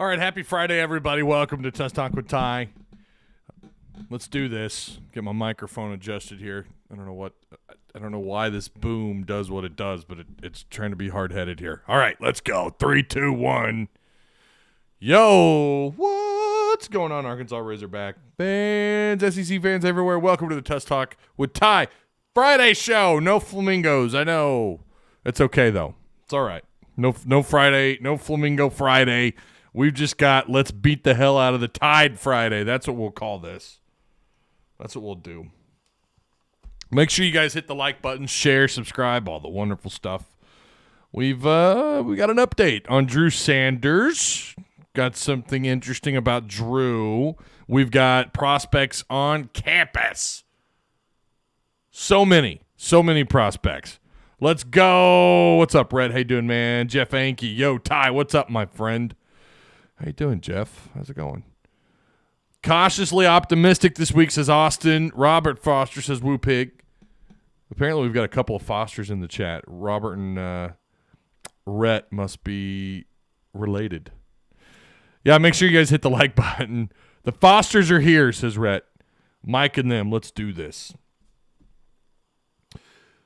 All right, happy Friday, everybody. Welcome to Test Talk with Ty. Let's do this. Get my microphone adjusted here. I don't know why this boom does what it does, but it's trying to be hard-headed here. All right, let's go. 3, 2, 1. Yo, what's going on, Arkansas Razorback fans, SEC fans everywhere? Welcome to the Test Talk with Ty. Friday show. No flamingos. I know. It's okay, though. It's all right. No Friday. No Flamingo Friday. We've just got let's beat the hell out of the Tide Friday. That's what we'll call this. That's what we'll do. Make sure you guys hit the like button, share, subscribe, all the wonderful stuff. We got an update on Drew Sanders. Got something interesting about Drew. We've got prospects on campus. So many prospects. Let's go. What's up, Red? How you doing, man? Jeff Anke. Yo, Ty, what's up, my friend? How you doing, Jeff? How's it going? Cautiously optimistic this week, says Austin. Robert Foster says Woo Pig. Apparently we've got a couple of Fosters in the chat. Robert and Rhett must be related. Yeah, make sure you guys hit the like button. The Fosters are here, says Rhett. Mike and them, let's do this.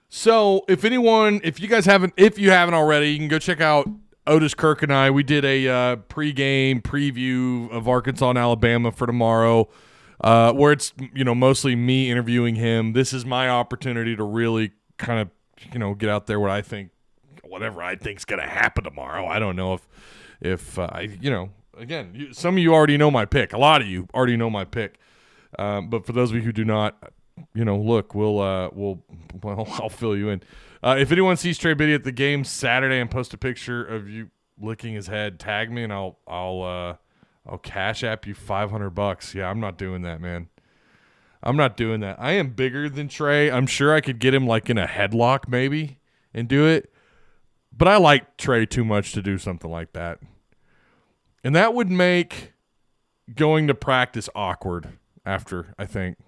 So if you haven't already, you can go check out Otis Kirk and I. We did a pregame preview of Arkansas and Alabama for tomorrow, where it's mostly me interviewing him. This is my opportunity to really kind of get out there whatever I think's going to happen tomorrow. I don't know if again, some of you already know my pick. A lot of you already know my pick, but for those of you who do not, look, I'll fill you in. If anyone sees Trey Biddy at the game Saturday and post a picture of you licking his head, tag me and I'll cash app you $500. Yeah, I'm not doing that, man. I'm not doing that. I am bigger than Trey. I'm sure I could get him like in a headlock maybe and do it, but I like Trey too much to do something like that, and that would make going to practice awkward after, I think.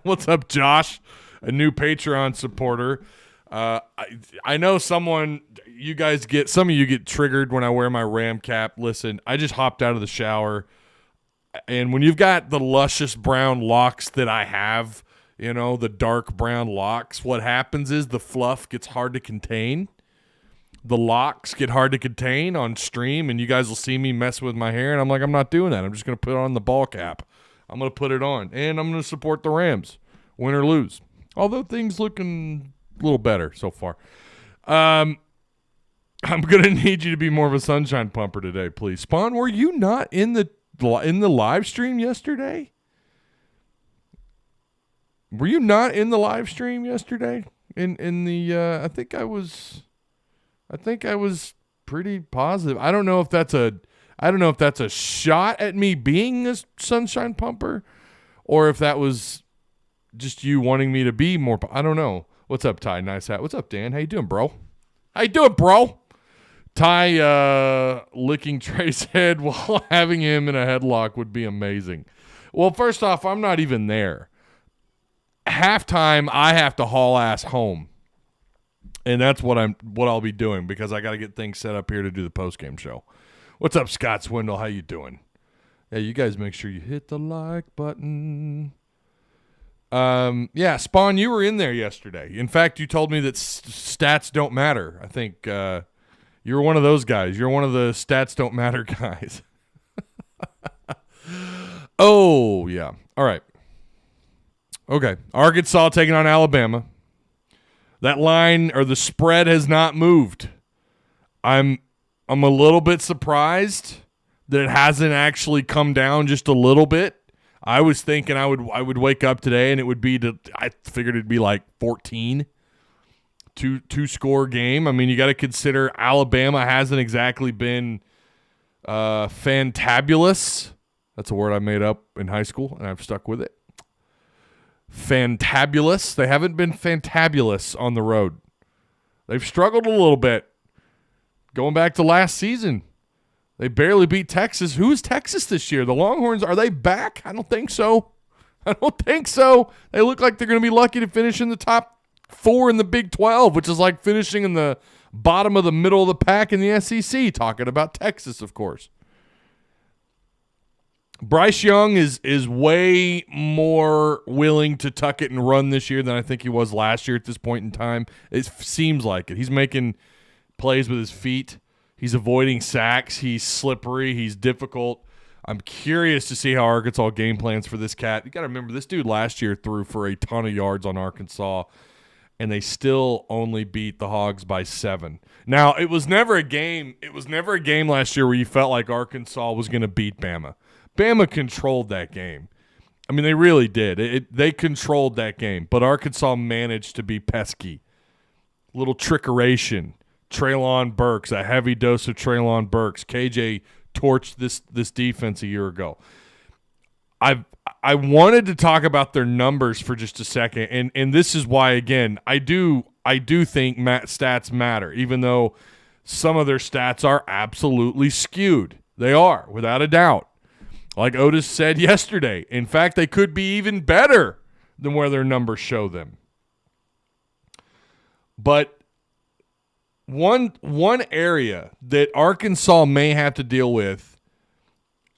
What's up, Josh? A new Patreon supporter. I know some of you get triggered when I wear my Ram cap. Listen, I just hopped out of the shower, and when you've got the luscious brown locks that I have, the dark brown locks, what happens is the fluff gets hard to contain. The locks get hard to contain on stream, and you guys will see me mess with my hair, and I'm like, I'm not doing that. I'm just going to put on the ball cap. I'm going to put it on, and I'm going to support the Rams, win or lose. Although things looking a little better so far. I'm going to need you to be more of a sunshine pumper today, please. Spawn, were you not in the live stream yesterday? Were you not in the live stream yesterday? I think I was pretty positive. I don't know if that's a shot at me being a sunshine pumper, or if that was just you wanting me to be more. I don't know. What's up, Ty? Nice hat. What's up, Dan? How you doing, bro? Ty licking Trey's head while having him in a headlock would be amazing. Well, first off, I'm not even there. Halftime, I have to haul ass home, and that's what I'll be doing because I got to get things set up here to do the postgame show. What's up, Scott Swindle? How you doing? Yeah, you guys make sure you hit the like button. Yeah, Spawn, you were in there yesterday. In fact, you told me that stats don't matter. I think you were one of those guys. You're one of the stats don't matter guys. Oh, yeah. All right. Okay. Arkansas taking on Alabama. That line or the spread has not moved. I'm a little bit surprised that it hasn't actually come down just a little bit. I was thinking I would wake up today and it would be I figured it'd be like 14, two score game. I mean, you got to consider Alabama hasn't exactly been fantabulous. That's a word I made up in high school and I've stuck with it. Fantabulous. They haven't been fantabulous on the road. They've struggled a little bit. Going back to last season, they barely beat Texas. Who is Texas this year? The Longhorns, are they back? I don't think so. They look like they're going to be lucky to finish in the top 4 in the Big 12, which is like finishing in the bottom of the middle of the pack in the SEC, talking about Texas, of course. Bryce Young is way more willing to tuck it and run this year than I think he was last year at this point in time. It seems like it. He's making plays with his feet. He's avoiding sacks. He's slippery. He's difficult. I'm curious to see how Arkansas game plans for this cat. You got to remember, this dude last year threw for a ton of yards on Arkansas, and they still only beat the Hogs by 7. Now, it was never a game. It was never a game last year where you felt like Arkansas was going to beat Bama. Bama controlled that game. I mean, they really did. They controlled that game, but Arkansas managed to be pesky. Little trickeration. Treylon Burks, a heavy dose of Treylon Burks. KJ torched this defense a year ago. I wanted to talk about their numbers for just a second, and this is why, again, I do think stats matter, even though some of their stats are absolutely skewed. They are, without a doubt. Like Otis said yesterday, in fact, they could be even better than where their numbers show them. But one area that Arkansas may have to deal with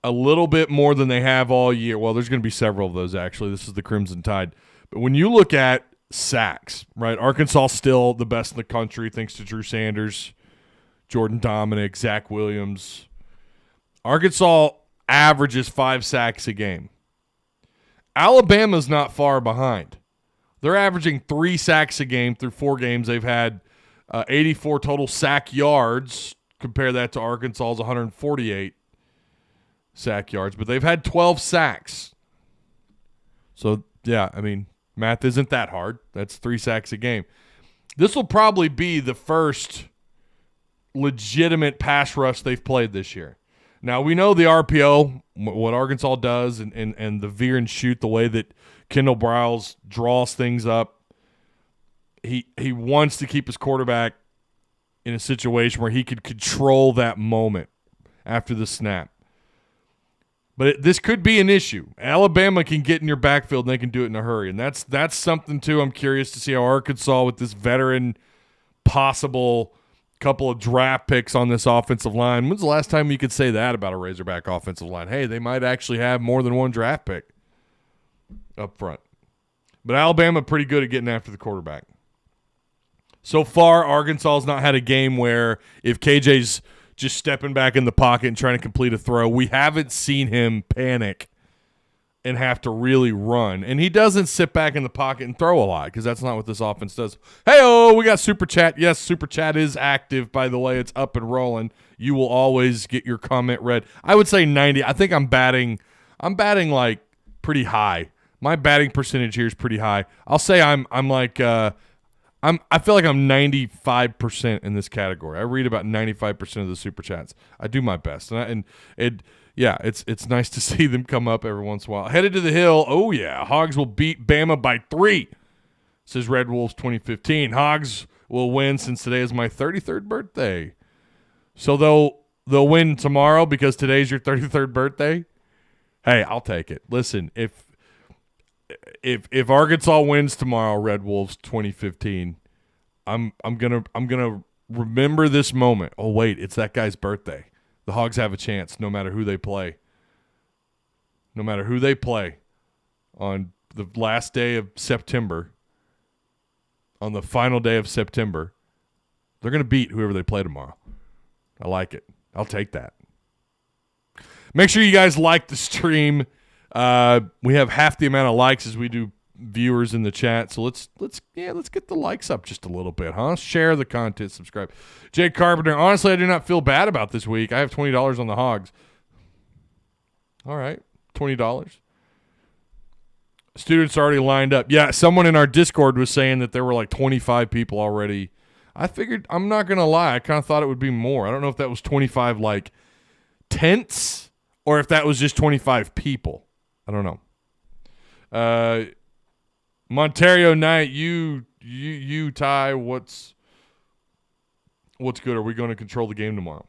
a little bit more than they have all year, well, there's going to be several of those, actually. This is the Crimson Tide. But when you look at sacks, right, Arkansas still the best in the country thanks to Drew Sanders, Jordan Dominic, Zach Williams. Arkansas averages 5 sacks a game. Alabama's not far behind. They're averaging 3 sacks a game through 4 games. They've had 84 total sack yards. Compare that to Arkansas's 148 sack yards. But they've had 12 sacks. So, yeah, I mean, math isn't that hard. That's 3 sacks a game. This will probably be the first legitimate pass rush they've played this year. Now, we know the RPO, what Arkansas does, and the veer and shoot, the way that Kendall Briles draws things up. He wants to keep his quarterback in a situation where he could control that moment after the snap. But this could be an issue. Alabama can get in your backfield, and they can do it in a hurry. And that's something, too. I'm curious to see how Arkansas, with this veteran possible couple of draft picks on this offensive line. When's the last time you could say that about a Razorback offensive line? Hey, they might actually have more than one draft pick up front. But Alabama pretty good at getting after the quarterback. So far, Arkansas has not had a game where if KJ's just stepping back in the pocket and trying to complete a throw, we haven't seen him panic and have to really run. And he doesn't sit back in the pocket and throw a lot because that's not what this offense does. Hey-oh, we got Super Chat. Yes, Super Chat is active, by the way. It's up and rolling. You will always get your comment read. I would say 90. I think I'm batting like pretty high. My batting percentage here is pretty high. I'll say I feel like I'm 95% in this category. I read about 95% of the Super Chats. I do my best. Yeah, it's nice to see them come up every once in a while. Headed to the hill. Oh, yeah. Hogs will beat Bama by 3, says Red Wolves 2015. Hogs will win since today is my 33rd birthday. So they'll win tomorrow because today's your 33rd birthday? Hey, I'll take it. Listen, if Arkansas wins tomorrow, Red Wolves 2015, I'm gonna remember this moment. Oh, wait, it's that guy's birthday. The Hogs have a chance no matter who they play. No matter who they play on the last day of September, on the final day of September, they're going to beat whoever they play tomorrow. I like it. I'll take that. Make sure you guys like the stream. We have half the amount of likes as we do viewers in the chat, so let's get the likes up just a little bit, huh? Share the content, subscribe. Jake Carpenter, honestly, I do not feel bad about this week. I have $20 on the Hogs. All right, $20. Students already lined up. Yeah, someone in our Discord was saying that there were like 25 people already. I figured, I'm not going to lie, I kind of thought it would be more. I don't know if that was 25 like tents or if that was just 25 people. I don't know. Montario Knight, you Ty, what's good? Are we going to control the game tomorrow?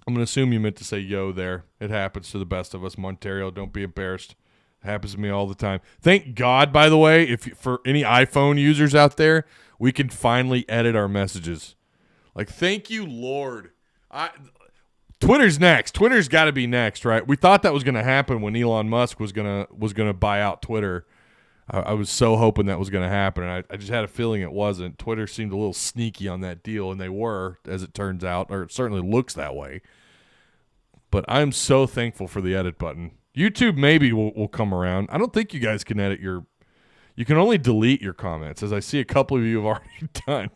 I'm going to assume you meant to say yo there. It happens to the best of us. Montario, don't be embarrassed. It happens to me all the time. Thank God, by the way, for any iPhone users out there, we can finally edit our messages. Like, thank you, Lord. Twitter's next. Twitter's got to be next, right? We thought that was going to happen when Elon Musk was gonna buy out Twitter. I was so hoping that was going to happen, and I just had a feeling it wasn't. Twitter seemed a little sneaky on that deal, and they were, as it turns out, or it certainly looks that way. But I'm so thankful for the edit button. YouTube maybe will come around. I don't think you guys can edit your – you can only delete your comments, as I see a couple of you have already done.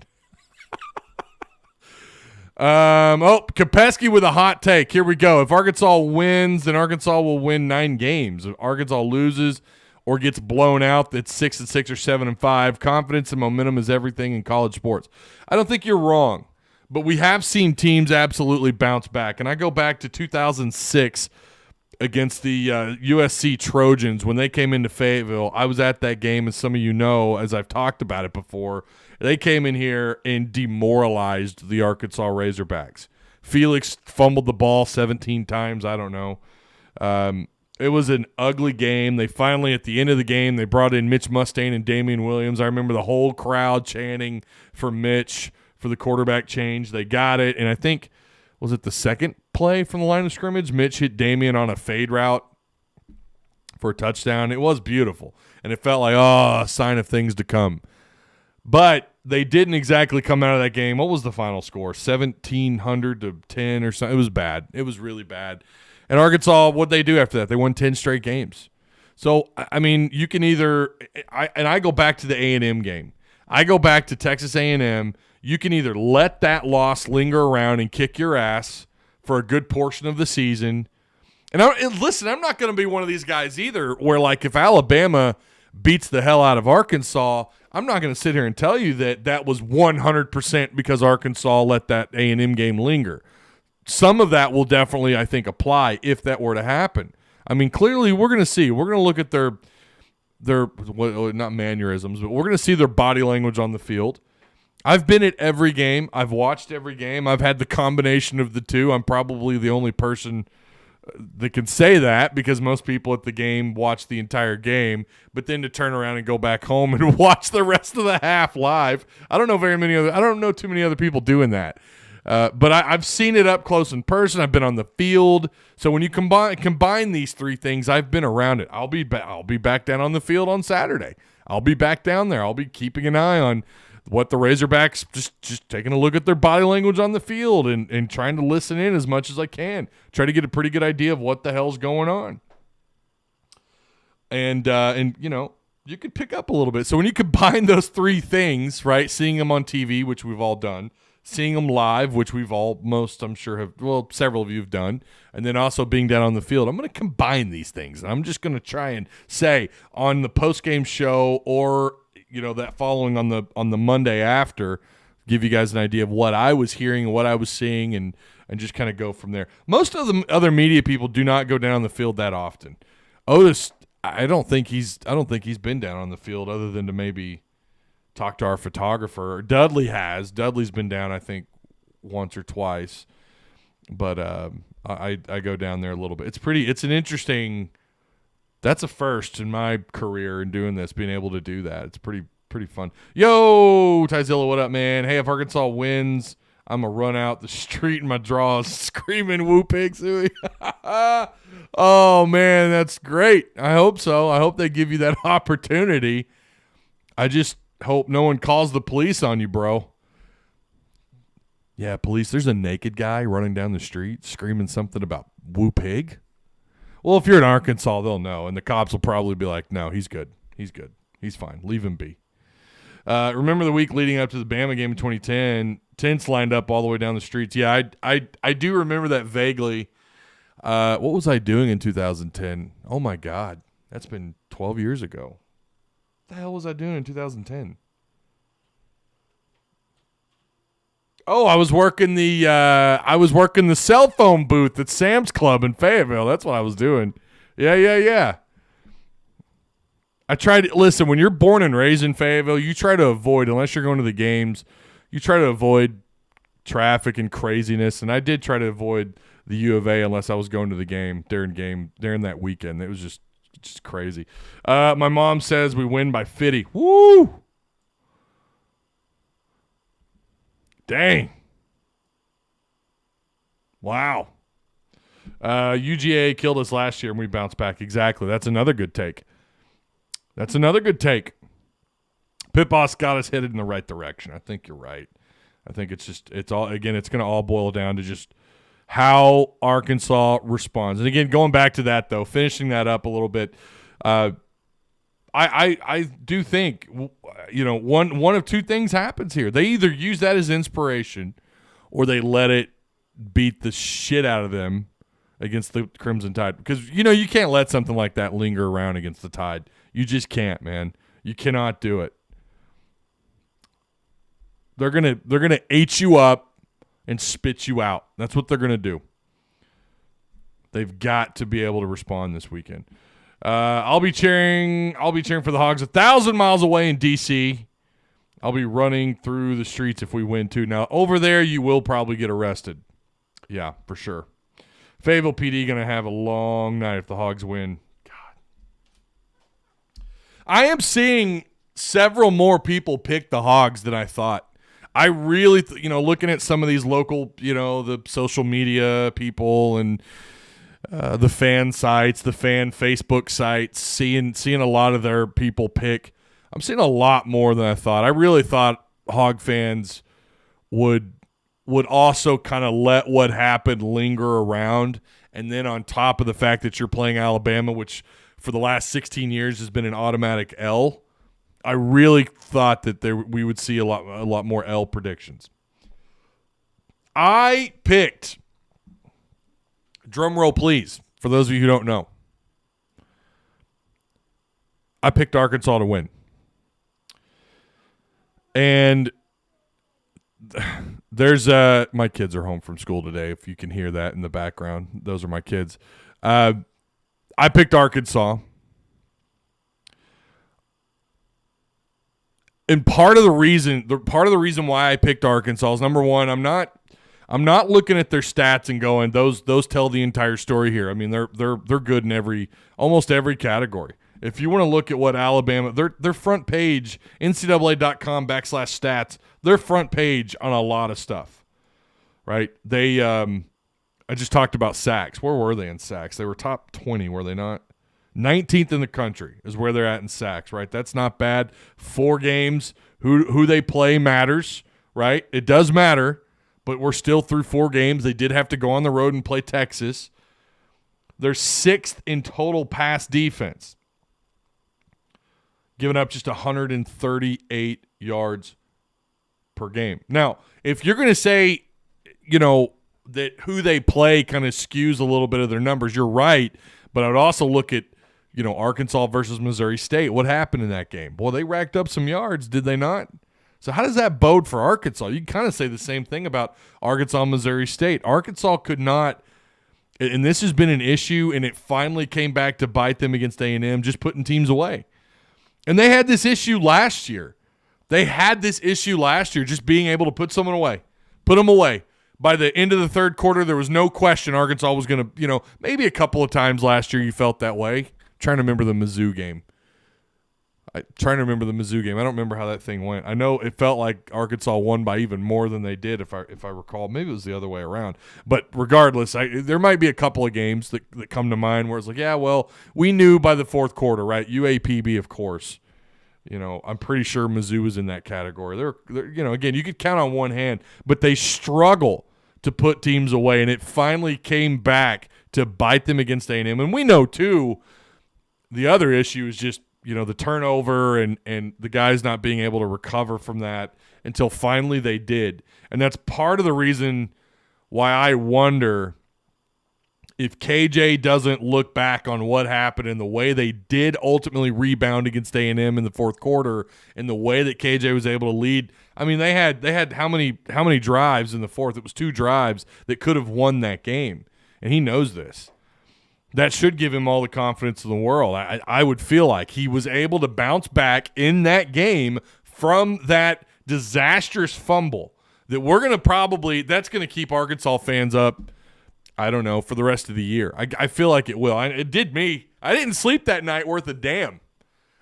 Kopeski with a hot take. Here we go. If Arkansas wins, then Arkansas will win 9 games. If Arkansas loses – or gets blown out, that's 6-6 or 7-5. Confidence and momentum is everything in college sports. I don't think you're wrong, but we have seen teams absolutely bounce back. And I go back to 2006 against the USC Trojans when they came into Fayetteville. I was at that game, as some of you know, as I've talked about it before. They came in here and demoralized the Arkansas Razorbacks. Felix fumbled the ball 17 times. I don't know. It was an ugly game. They finally, at the end of the game, they brought in Mitch Mustain and Damian Williams. I remember the whole crowd chanting for Mitch for the quarterback change. They got it, and I think, was it the second play from the line of scrimmage? Mitch hit Damian on a fade route for a touchdown. It was beautiful, and it felt like, a sign of things to come. But they didn't exactly come out of that game. What was the final score? 1,700 to 10 or something. It was bad. It was really bad. And Arkansas, what'd they do after that? They won 10 straight games. So, I mean, you can either I go back to the A&M game. I go back to Texas A&M. You can either let that loss linger around and kick your ass for a good portion of the season. And listen, I'm not going to be one of these guys either where, like, if Alabama beats the hell out of Arkansas, I'm not going to sit here and tell you that was 100% because Arkansas let that A&M game linger. Some of that will definitely, I think, apply if that were to happen. I mean, clearly we're going to see. We're going to look at their not mannerisms, but we're going to see their body language on the field. I've been at every game. I've watched every game. I've had the combination of the two. I'm probably the only person that can say that because most people at the game watch the entire game, but then to turn around and go back home and watch the rest of the half live. I don't know too many other people doing that. But I've seen it up close in person. I've been on the field. So when you combine these three things, I've been around it. I'll be back down on the field on Saturday. I'll be back down there. I'll be keeping an eye on what the Razorbacks, just taking a look at their body language on the field and trying to listen in as much as I can. Try to get a pretty good idea of what the hell's going on. And you know, you could pick up a little bit. So when you combine those three things, right, seeing them on TV, which we've all done, seeing them live, which I'm sure several of you have done, and then also being down on the field. I'm going to combine these things. And I'm just going to try and say on the post-game show or, you know, that following on the Monday after, give you guys an idea of what I was hearing and what I was seeing and just kind of go from there. Most of the other media people do not go down on the field that often. Otis, I don't think he's been down on the field other than to maybe talk to our photographer. Dudley has. Dudley's been down, I think, once or twice. But I go down there a little bit. It's an interesting – that's a first in my career in doing this, being able to do that. It's pretty fun. Yo, Tyzilla, what up, man? Hey, if Arkansas wins, I'm going to run out the street in my drawers screaming woo pig suey. Oh, man, that's great. I hope so. I hope they give you that opportunity. I just – hope no one calls the police on you, bro. Yeah, police, there's a naked guy running down the street screaming something about woo pig. Well, if you're in Arkansas, they'll know, and the cops will probably be like, no, he's good. He's good. He's fine. Leave him be. Remember the week leading up to the Bama game in 2010, tents lined up all the way down the streets. Yeah, I do remember that vaguely. What was I doing in 2010? Oh, my God. That's been 12 years ago. What the hell was I doing in 2010? Oh, I was working the cell phone booth at Sam's Club in Fayetteville. That's what I was doing. Yeah. I tried to listen, when you're born and raised in Fayetteville, you try to avoid, unless you're going to the games, you try to avoid traffic and craziness. And I did try to avoid the U of A unless I was going to the game during that weekend. It was just crazy. My mom says we win by 50. Woo! Dang. Wow. UGA killed us last year and we bounced back. Exactly. That's another good take. Pit Boss got us headed in the right direction. I think you're right. I think it's going to all boil down to just how Arkansas responds. And again, going back to that though, finishing that up a little bit, I do think, one of two things happens here. They either use that as inspiration or they let it beat the shit out of them against the Crimson Tide. Because, you can't let something like that linger around against the Tide. You just can't, man. You cannot do it. They're gonna eat you up and spit you out. That's what they're gonna do. They've got to be able to respond this weekend. I'll be cheering for the Hogs 1,000 miles away in D.C. I'll be running through the streets if we win too. Now over there, you will probably get arrested. Yeah, for sure. Fayetteville PD gonna have a long night if the Hogs win. God, I am seeing several more people pick the Hogs than I thought. I really, looking at some of these local, the social media people and the fan sites, the fan Facebook sites, seeing a lot of their people pick. I'm seeing a lot more than I thought. I really thought Hog fans would also kind of let what happened linger around. And then on top of the fact that you're playing Alabama, which for the last 16 years has been an automatic L, I really thought that we would see a lot more L predictions. I picked, drum roll please, for those of you who don't know, I picked Arkansas to win. And there's my kids are home from school today, if you can hear that in the background. Those are my kids. I picked Arkansas. And part of the reason why I picked Arkansas is, number one, I'm not looking at their stats and going, those tell the entire story here. I mean, they're good in almost every category. If you want to look at what Alabama, their front page, NCAA.com/stats, their front page on a lot of stuff, right? They, I just talked about sacks. Where were they in sacks? They were top 20, were they not? 19th in the country is where they're at in sacks, right? That's not bad. 4 games. Who they play matters, right? It does matter, but we're still through 4 games. They did have to go on the road and play Texas. They're 6th in total pass defense, giving up just 138 yards per game. Now, if you're going to say, that who they play kind of skews a little bit of their numbers, you're right, but I would also look at, Arkansas versus Missouri State. What happened in that game? Boy, they racked up some yards, did they not? So how does that bode for Arkansas? You can kind of say the same thing about Arkansas, Missouri State. Arkansas could not, and this has been an issue, and it finally came back to bite them against A&M, just putting teams away. And they had this issue last year. Just being able to put someone away, put them away. By the end of the third quarter, there was no question Arkansas was going to, maybe a couple of times last year you felt that way. Trying to remember the Mizzou game. I don't remember how that thing went. I know it felt like Arkansas won by even more than they did, if I recall. Maybe it was the other way around. But regardless, there might be a couple of games that come to mind where it's like, yeah, well, we knew by the fourth quarter, right? UAPB, of course. I'm pretty sure Mizzou was in that category. They're again, you could count on one hand, but they struggle to put teams away, and it finally came back to bite them against A&M. And we know, too, the other issue is just, the turnover and the guys not being able to recover from that until finally they did. And that's part of the reason why I wonder if KJ doesn't look back on what happened and the way they did ultimately rebound against A&M in the fourth quarter and the way that KJ was able to lead. I mean, they had how many drives in the fourth? It was 2 drives that could have won that game, and he knows this. That should give him all the confidence in the world. I would feel like he was able to bounce back in that game from that disastrous fumble that that's going to keep Arkansas fans up, I don't know, for the rest of the year. I feel like it will. It did me. I didn't sleep that night worth a damn.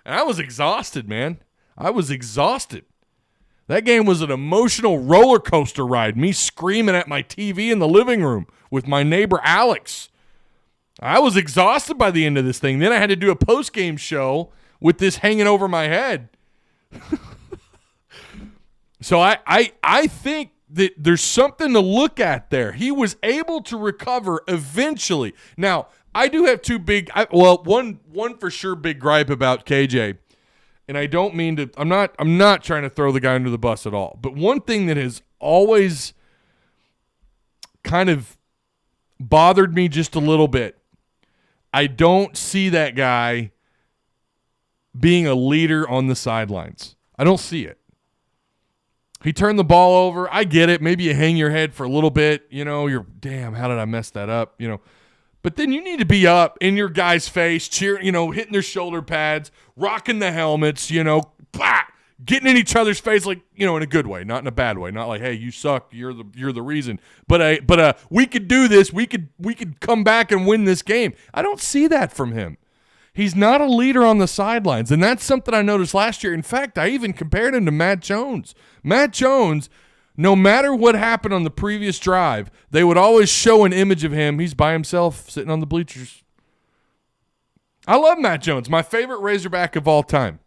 And I was exhausted, man. I was exhausted. That game was an emotional roller coaster ride, me screaming at my TV in the living room with my neighbor Alex. I was exhausted by the end of this thing. Then I had to do a post-game show with this hanging over my head. So I think that there's something to look at there. He was able to recover eventually. Now, I do have one for sure big gripe about KJ. And I don't mean to, I'm not trying to throw the guy under the bus at all. But one thing that has always kind of bothered me just a little bit, I don't see that guy being a leader on the sidelines. I don't see it. He turned the ball over. I get it. Maybe you hang your head for a little bit. You're, damn, how did I mess that up? But then you need to be up in your guy's face, cheering, hitting their shoulder pads, rocking the helmets, getting in each other's face, like, in a good way, not in a bad way. Not like, hey, you suck, you're the reason. But we could do this. We could come back and win this game. I don't see that from him. He's not a leader on the sidelines, and that's something I noticed last year. In fact, I even compared him to Matt Jones. Matt Jones, no matter what happened on the previous drive, they would always show an image of him. He's by himself sitting on the bleachers. I love Matt Jones, my favorite Razorback of all time.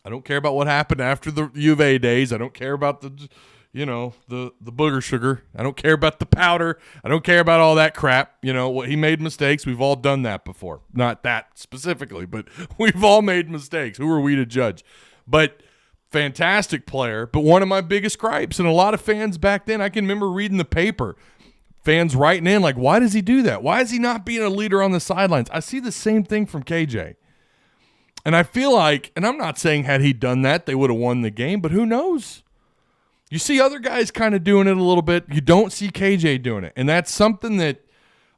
I don't care about what happened after the U of A days. I don't care about the booger sugar. I don't care about the powder. I don't care about all that crap. What he made mistakes. We've all done that before. Not that specifically, but we've all made mistakes. Who are we to judge? But fantastic player. But one of my biggest gripes, and a lot of fans back then, I can remember reading the paper, fans writing in like, why does he do that? Why is he not being a leader on the sidelines? I see the same thing from KJ. And I feel like, and I'm not saying had he done that, they would have won the game, but who knows? You see other guys kind of doing it a little bit. You don't see KJ doing it. And that's something that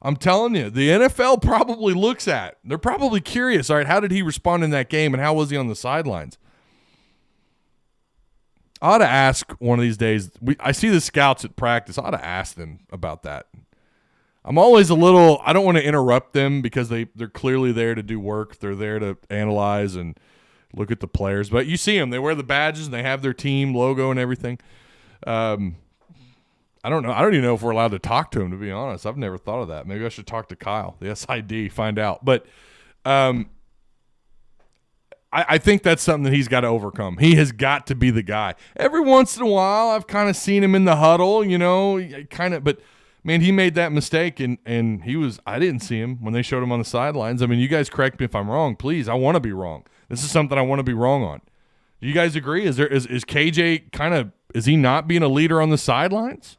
I'm telling you, the NFL probably looks at. They're probably curious, all right, how did he respond in that game and how was he on the sidelines? I ought to ask one of these days. I see the scouts at practice. I ought to ask them about that. I'm always I don't want to interrupt them because they're clearly there to do work. They're there to analyze and look at the players. But you see them. They wear the badges and they have their team logo and everything. I don't know. I don't even know if we're allowed to talk to him, to be honest. I've never thought of that. Maybe I should talk to Kyle, the SID, find out. But I think that's something that he's got to overcome. He has got to be the guy. Every once in a while, I've kind of seen him in the huddle, but man, he made that mistake, and I didn't see him when they showed him on the sidelines. I mean, you guys correct me if I'm wrong, please. I want to be wrong. This is something I want to be wrong on. Do you guys agree? Is KJ is he not being a leader on the sidelines?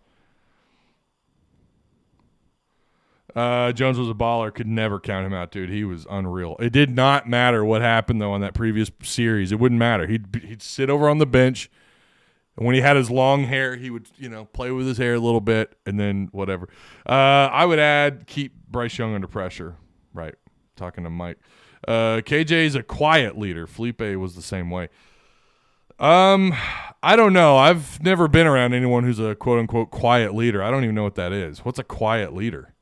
Jones was a baller. Could never count him out, dude. He was unreal. It did not matter what happened, though, on that previous series. It wouldn't matter. He'd sit over on the bench, and when he had his long hair, he would, play with his hair a little bit, and then whatever. I would add, keep Bryce Young under pressure. Right, talking to Mike. KJ's a quiet leader. Felipe was the same way. I don't know. I've never been around anyone who's a quote-unquote quiet leader. I don't even know what that is. What's a quiet leader?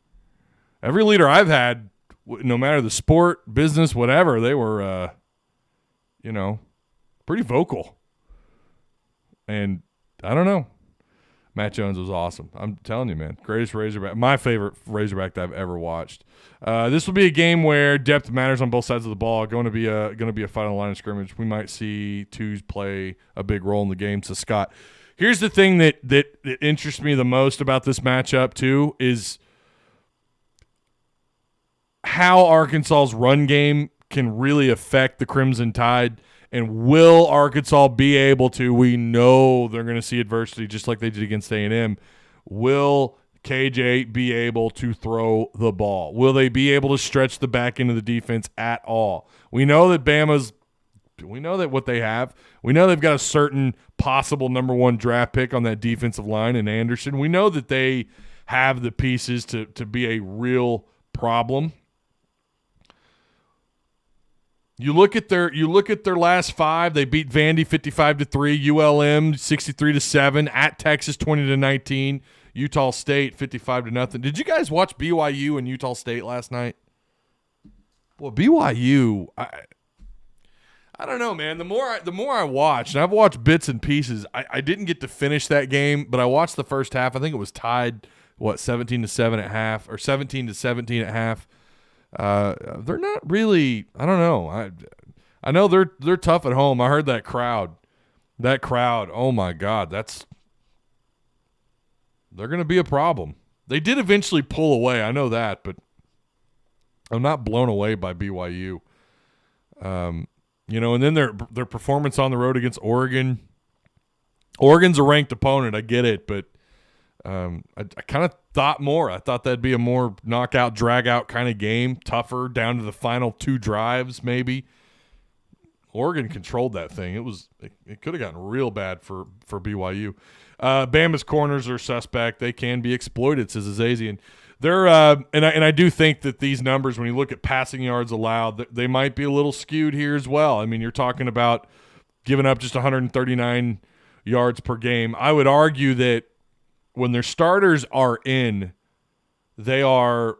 Every leader I've had, no matter the sport, business, whatever, they were, pretty vocal. And I don't know. Matt Jones was awesome. I'm telling you, man. Greatest Razorback. My favorite Razorback that I've ever watched. This will be a game where depth matters on both sides of the ball. Going to be a final line of scrimmage. We might see twos play a big role in the game. So, Scott, here's the thing that interests me the most about this matchup, too, is how Arkansas's run game can really affect the Crimson Tide. And will Arkansas be able to? We know they're going to see adversity just like they did against A&M. Will KJ be able to throw the ball? Will they be able to stretch the back end of the defense at all? We know that we know that what they have. We know they've got a certain possible number one draft pick on that defensive line in Anderson. We know that they have the pieces to be a real problem. You look at their last five. They beat Vandy 55-3, ULM 63-7, at Texas 20-19, Utah State 55-0. Did you guys watch BYU and Utah State last night? Well, BYU, I don't know, man. The more I watch, and I've watched bits and pieces. I didn't get to finish that game, but I watched the first half. I think it was tied 17-7 at half, or 17-17 at half. They're not really. I don't know. I know they're tough at home. I heard that crowd. That crowd. Oh my God, they're going to be a problem. They did eventually pull away. I know that, but I'm not blown away by BYU. And then their performance on the road against Oregon. Oregon's a ranked opponent. I get it, but I kind of thought more. I thought that'd be a more knockout, drag-out kind of game, tougher, down to the final 2 drives maybe. Oregon controlled that thing. It could have gotten real bad for BYU. Bama's corners are suspect. They can be exploited, says Azazian. They're and I do think that these numbers, when you look at passing yards allowed, they might be a little skewed here as well. I mean, you're talking about giving up just 139 yards per game. I would argue that when their starters are in, they are.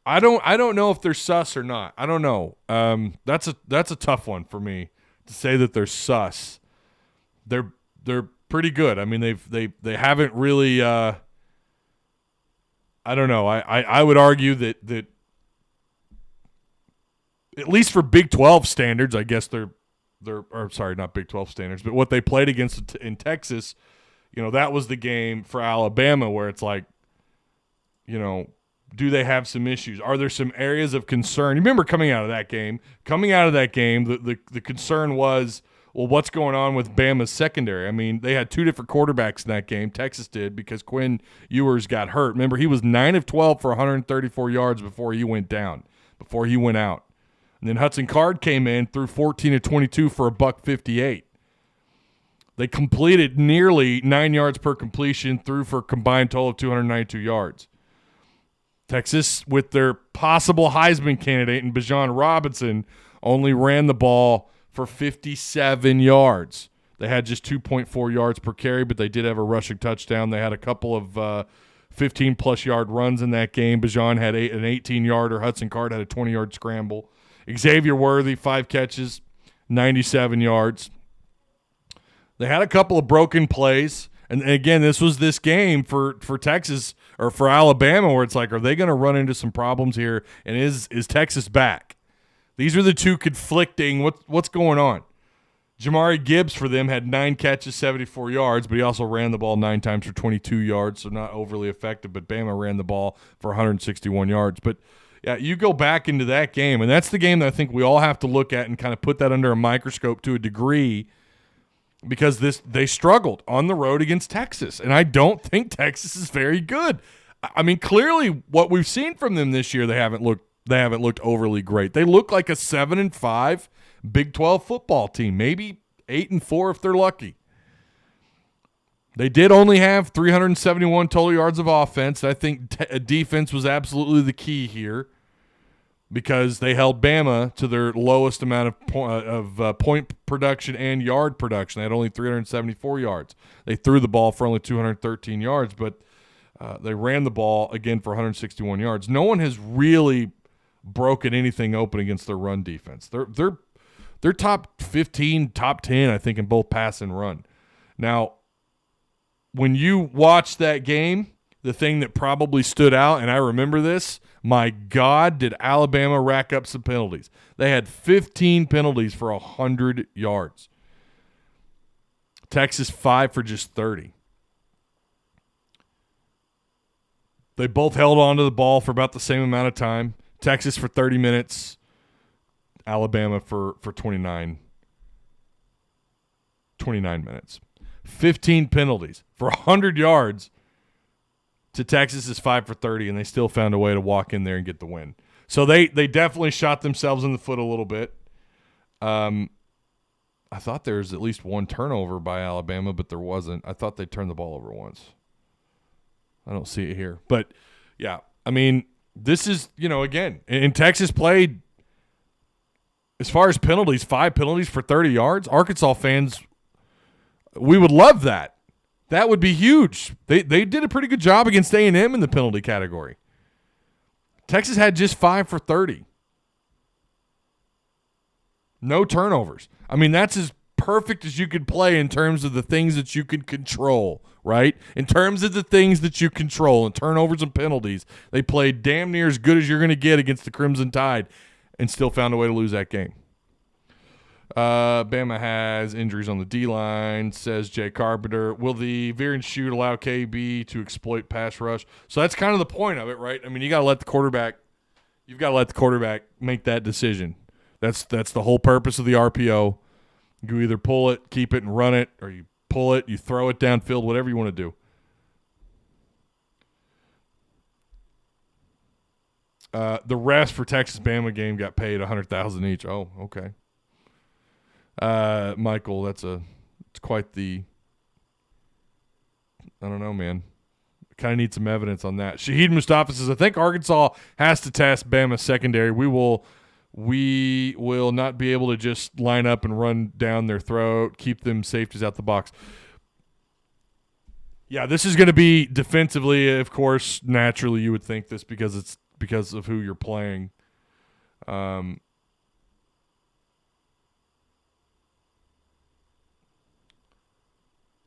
I don't know if they're sus or not. I don't know. That's a tough one for me to say that they're sus. They're pretty good. I mean, they haven't really. I don't know. I would argue that at least for Big 12 standards, I guess they're or sorry, not Big 12 standards, but what they played against in Texas, that was the game for Alabama where it's like, do they have some issues? Are there some areas of concern? You remember coming out of that game, the concern was, well, what's going on with Bama's secondary? I mean, they had 2 different quarterbacks in that game. Texas did, because Quinn Ewers got hurt. Remember, he was 9 of 12 for 134 yards before he went out. And then Hudson Card came in, threw 14 of 22 for $158. They completed nearly 9 yards per completion, threw for a combined total of 292 yards. Texas, with their possible Heisman candidate in Bijan Robinson, only ran the ball for 57 yards. They had just 2.4 yards per carry, but they did have a rushing touchdown. They had a couple of 15-plus yard runs in that game. Bijan had an 18-yarder. Hudson Card had a 20-yard scramble. Xavier Worthy, 5 catches, 97 yards. They had a couple of broken plays. And again, this was this game for Texas or for Alabama where it's like, are they going to run into some problems here? And is Texas back? These are the two conflicting. What's going on? Jamari Gibbs for them had 9 catches, 74 yards, but he also ran the ball 9 times for 22 yards, so not overly effective. But Bama ran the ball for 161 yards. But, yeah, you go back into that game, and that's the game that I think we all have to look at and kind of put that under a microscope to a degree, because they struggled on the road against Texas, and I don't think Texas is very good. I mean, clearly what we've seen from them this year, they haven't looked overly great. They look like a 7-5 Big 12 football team, maybe 8-4 if they're lucky. They did only have 371 total yards of offense. I think defense was absolutely the key here, because they held Bama to their lowest amount of point production and yard production. They had only 374 yards. They threw the ball for only 213 yards, but they ran the ball again for 161 yards. No one has really broken anything open against their run defense. They're top 15, top 10, I think, in both pass and run. Now, when you watch that game, the thing that probably stood out, and I remember this, my God, did Alabama rack up some penalties. They had 15 penalties for 100 yards. Texas 5 for just 30. They both held on to the ball for about the same amount of time. Texas for 30 minutes, Alabama for 29 minutes. 15 penalties for 100 yards to Texas is 5 for 30, and they still found a way to walk in there and get the win. So they definitely shot themselves in the foot a little bit. I thought there was at least one turnover by Alabama, but there wasn't. I thought they turned the ball over once. I don't see it here. But, yeah, I mean, this is, again, and Texas played, as far as penalties, 5 penalties for 30 yards. Arkansas fans, we would love that. That would be huge. They did a pretty good job against A&M in the penalty category. Texas had just 5 for 30. No turnovers. I mean, that's as perfect as you could play in terms of the things that you can control, right? In terms of the things that you control and turnovers and penalties, they played damn near as good as you're going to get against the Crimson Tide and still found a way to lose that game. Bama has injuries on the D-line, says Jay Carpenter. Will the veer and shoot allow KB to exploit pass rush? So that's kind of the point of it, right? I mean, you've got to let the quarterback make that decision. That's the whole purpose of the RPO. You either pull it, keep it, and run it, or you pull it, you throw it downfield, whatever you want to do. The refs for Texas-Bama game got paid $100,000 each. Oh, okay. Michael, it's quite the – I don't know, man. Kind of need some evidence on that. Shaheed Mustafa says, I think Arkansas has to test Bama secondary. We will not be able to just line up and run down their throat, keep them safeties out the box. Yeah, this is going to be defensively, of course, naturally you would think this because of who you're playing.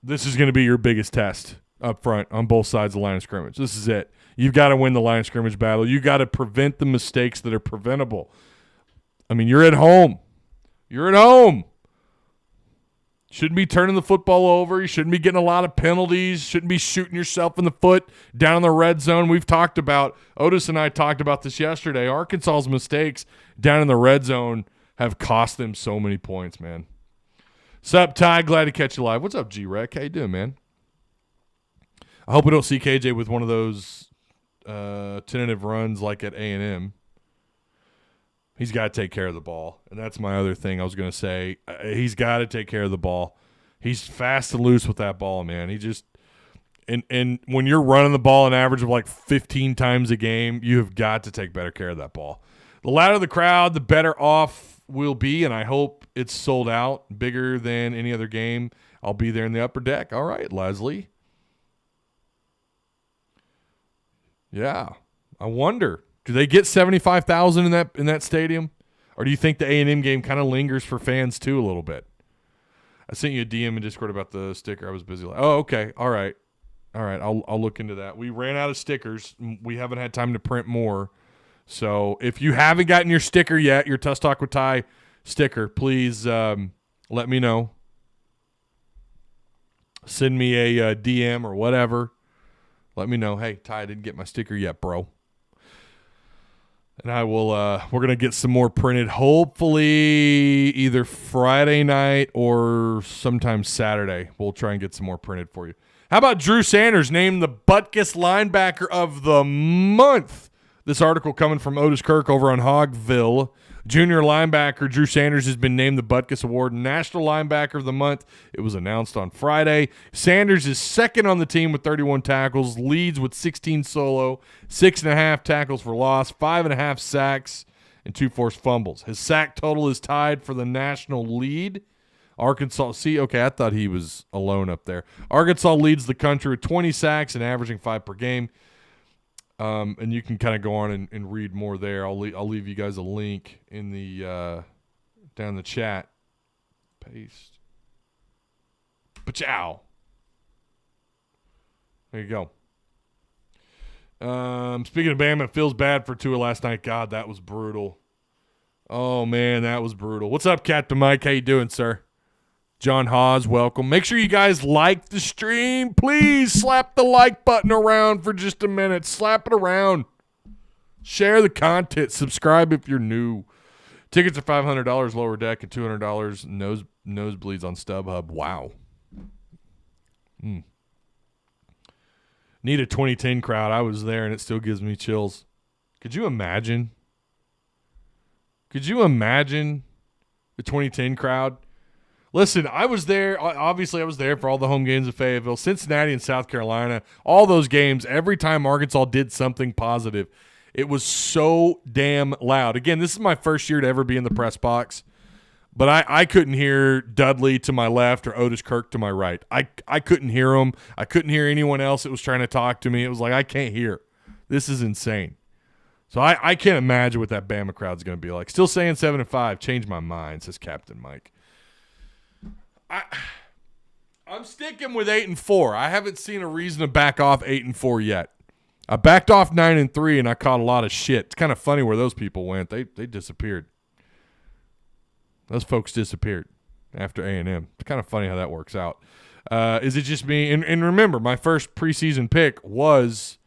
This is going to be your biggest test up front on both sides of the line of scrimmage. This is it. You've got to win the line of scrimmage battle. You got to prevent the mistakes that are preventable. I mean, you're at home. Shouldn't be turning the football over. You shouldn't be getting a lot of penalties. Shouldn't be shooting yourself in the foot down in the red zone. Otis and I talked about this yesterday. Arkansas's mistakes down in the red zone have cost them so many points, man. Sup, Ty? Glad to catch you live. What's up, G-Rec? How you doing, man? I hope we don't see KJ with one of those tentative runs like at A&M. He's got to take care of the ball, and that's my other thing I was going to say. He's got to take care of the ball. He's fast and loose with that ball, man. He just and when you're running the ball an average of like 15 times a game, you have got to take better care of that ball. The louder the crowd, the better off we'll be, and I hope it's sold out, bigger than any other game. I'll be there in the upper deck. All right, Leslie. Yeah, I wonder. Do they get 75,000 in that stadium, or do you think the A&M game kind of lingers for fans too a little bit? I sent you a DM in Discord about the sticker. I was busy. Oh, okay. All right. I'll look into that. We ran out of stickers. We haven't had time to print more. So if you haven't gotten your sticker yet, your Tuss Talk with Ty sticker, please let me know. Send me a DM or whatever. Let me know. Hey, Ty, I didn't get my sticker yet, bro. And I will. We're gonna get some more printed. Hopefully, either Friday night or sometime Saturday. We'll try and get some more printed for you. How about Drew Sanders named the Butkus linebacker of the month? This article coming from Otis Kirk over on Hogville. Junior linebacker Drew Sanders has been named the Butkus Award National Linebacker of the Month. It was announced on Friday. Sanders is second on the team with 31 tackles, leads with 16 solo, 6.5 tackles for loss, 5.5 sacks, and 2 forced fumbles. His sack total is tied for the national lead. Arkansas, I thought he was alone up there. Arkansas leads the country with 20 sacks and averaging 5 per game. And you can kind of go on and read more there. I'll leave you guys a link in the down in the chat. Paste. Pachow. There you go. Speaking of Bama, it feels bad for Tua last night. God, that was brutal. Oh man, that was brutal. What's up, Captain Mike? How you doing, sir? John Hawes, welcome. Make sure you guys like the stream. Please slap the like button around for just a minute. Slap it around. Share the content. Subscribe if you're new. Tickets are $500 lower deck and $200 nosebleeds on StubHub. Wow. Need a 2010 crowd. I was there and it still gives me chills. Could you imagine? The 2010 crowd? Listen, I was there. Obviously, I was there for all the home games of Fayetteville, Cincinnati, and South Carolina. All those games, every time Arkansas did something positive, it was so damn loud. Again, this is my first year to ever be in the press box, but I couldn't hear Dudley to my left or Otis Kirk to my right. I couldn't hear them. I couldn't hear anyone else that was trying to talk to me. It was like, I can't hear. This is insane. So I can't imagine what that Bama crowd's going to be like. Still saying 7-5. Change my mind, says Captain Mike. I'm sticking with 8-4. I haven't seen a reason to back off 8-4 yet. I backed off 9-3, and I caught a lot of shit. It's kind of funny where those people went. They disappeared. Those folks disappeared after A&M. It's kind of funny how that works out. Is it just me? And remember, my first preseason pick was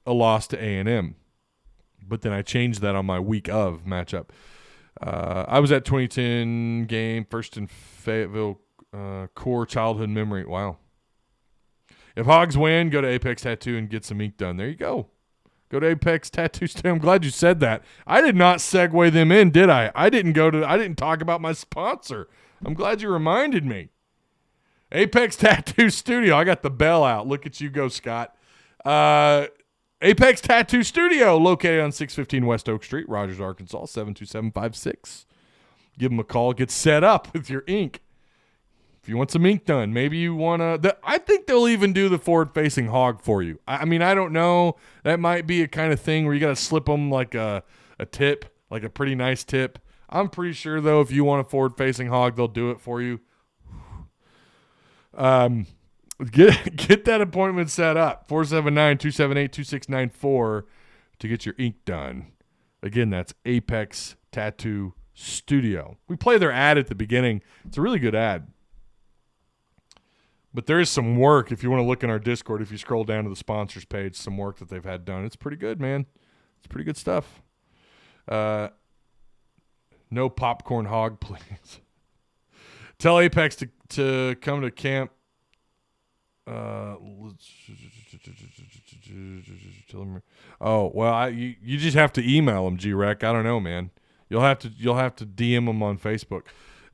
a loss to A&M. But then I changed that on my week of matchup. I was at 2010 game, first in Fayetteville, core childhood memory. Wow. If Hogs win, go to Apex Tattoo and get some ink done. There you go. Go to Apex Tattoo Studio. I'm glad you said that. I did not segue them in, did I? I didn't talk about my sponsor. I'm glad you reminded me. Apex Tattoo Studio. I got the bell out. Look at you go, Scott. Apex Tattoo Studio, located on 615 West Oak Street, Rogers, Arkansas, 72756. Give them a call. Get set up with your ink. If you want some ink done, maybe you want to. I think they'll even do the forward-facing hog for you. I mean, I don't know. That might be a kind of thing where you got to slip them like a tip, like a pretty nice tip. I'm pretty sure, though, if you want a forward-facing hog, they'll do it for you. Get that appointment set up, 479-278-2694 to get your ink done. Again, that's Apex Tattoo Studio. We play their ad at the beginning. It's a really good ad. But there is some work, if you want to look in our Discord, if you scroll down to the sponsors page, some work that they've had done. It's pretty good, man. It's pretty good stuff. No popcorn hog, please. Tell Apex to come to camp. You just have to email them, G-Rec. I don't know, man. You'll have to DM them on Facebook.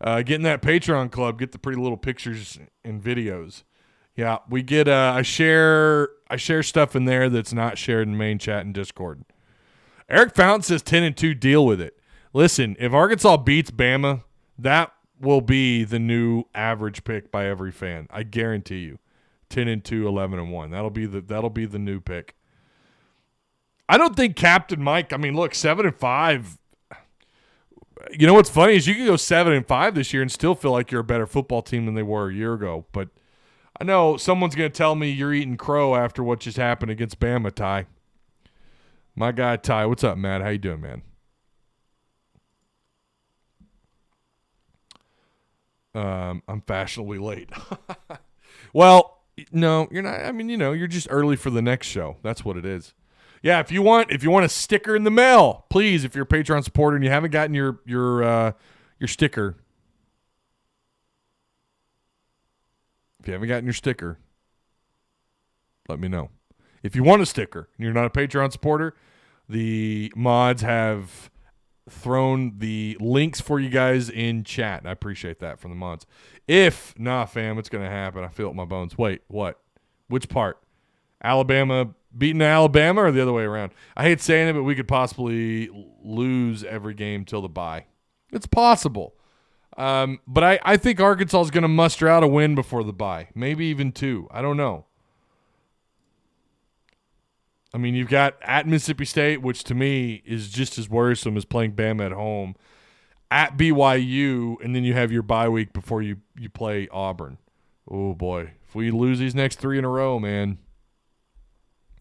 Get in that Patreon club. Get the pretty little pictures and videos. Yeah, we get. I share stuff in there that's not shared in the main chat and Discord. Eric Fountain says 10-2. Deal with it. Listen, if Arkansas beats Bama, that will be the new average pick by every fan. I guarantee you. 10-2, 11-1. That'll be the new pick. I don't think Captain Mike. I mean, look, 7-5. You know what's funny is you can go 7-5 this year and still feel like you're a better football team than they were a year ago. But I know someone's going to tell me you're eating crow after what just happened against Bama, Ty. My guy, Ty. What's up, Matt? How you doing, man? I'm fashionably late. Well. No, you're not. I mean, you're just early for the next show. That's what it is. Yeah, if you want a sticker in the mail, please, if you're a Patreon supporter and you haven't gotten your sticker. If you haven't gotten your sticker, let me know. If you want a sticker and you're not a Patreon supporter, the mods have thrown the links for you guys in chat. I appreciate that from the mods. If not, fam, it's going to happen. I feel it in my bones. Wait, what? Which part? Alabama beating Alabama or the other way around? I hate saying it, but we could possibly lose every game till the bye. It's possible. But I think Arkansas is going to muster out a win before the bye. Maybe even two. I don't know. I mean, you've got at Mississippi State, which to me is just as worrisome as playing Bama at home, at BYU, and then you have your bye week before you play Auburn. Oh, boy. If we lose these next three in a row, man,